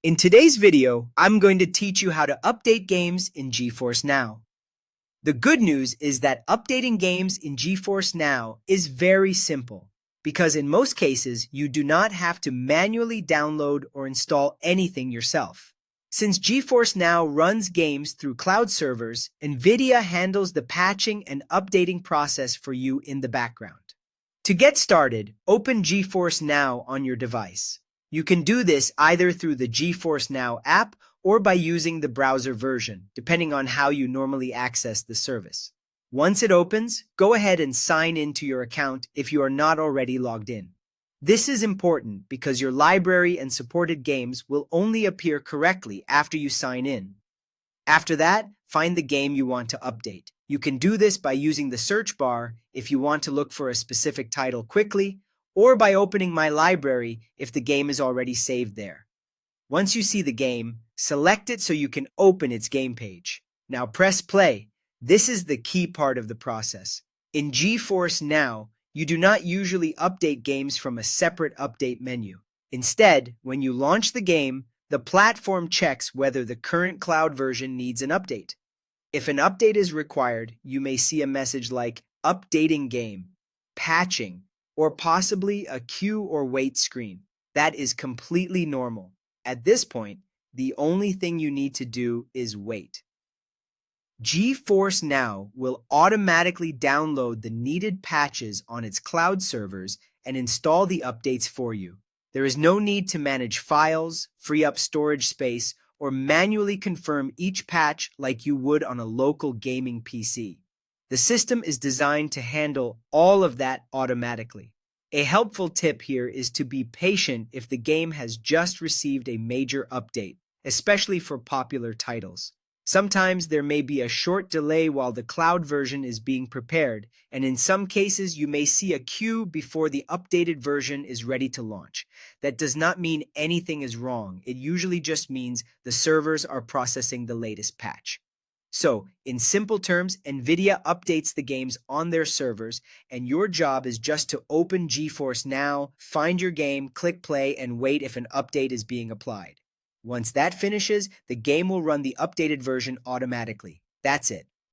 In today's video, I'm going to teach you how to update games in GeForce NOW. The good news is that updating games in GeForce NOW is very simple because in most cases, you do not have to manually download or install anything yourself. Since GeForce NOW runs games through cloud servers, NVIDIA handles the patching and updating process for you in the background. To get started, open GeForce NOW on your device. You can do this either through the GeForce NOW app or by using the browser version, depending on how you normally access the service. Once it opens, go ahead and sign into your account if you are not already logged in. This is important because your library and supported games will only appear correctly after you sign in. After that, find the game you want to update. You can do this by using the search bar if you want to look for a specific title quickly, or by opening My Library if the game is already saved there. Once you see the game, select it so you can open its game page. Now press play. This is the key part of the process. In GeForce NOW, you do not usually update games from a separate update menu. Instead, when you launch the game, the platform checks whether the current cloud version needs an update. If an update is required, you may see a message like Updating Game, Patching, or possibly a queue or wait screen. That is completely normal. At this point, the only thing you need to do is wait. GeForce NOW will automatically download the needed patches on its cloud servers and install the updates for you. There is no need to manage files, free up storage space, or manually confirm each patch like you would on a local gaming PC. The system is designed to handle all of that automatically. A helpful tip here is to be patient if the game has just received a major update, especially for popular titles. Sometimes there may be a short delay while the cloud version is being prepared, and in some cases you may see a queue before the updated version is ready to launch. That does not mean anything is wrong. It usually just means the servers are processing the latest patch. So, in simple terms, NVIDIA updates the games on their servers, and your job is just to open GeForce NOW, find your game, click play, and wait if an update is being applied. Once that finishes, the game will run the updated version automatically. That's it.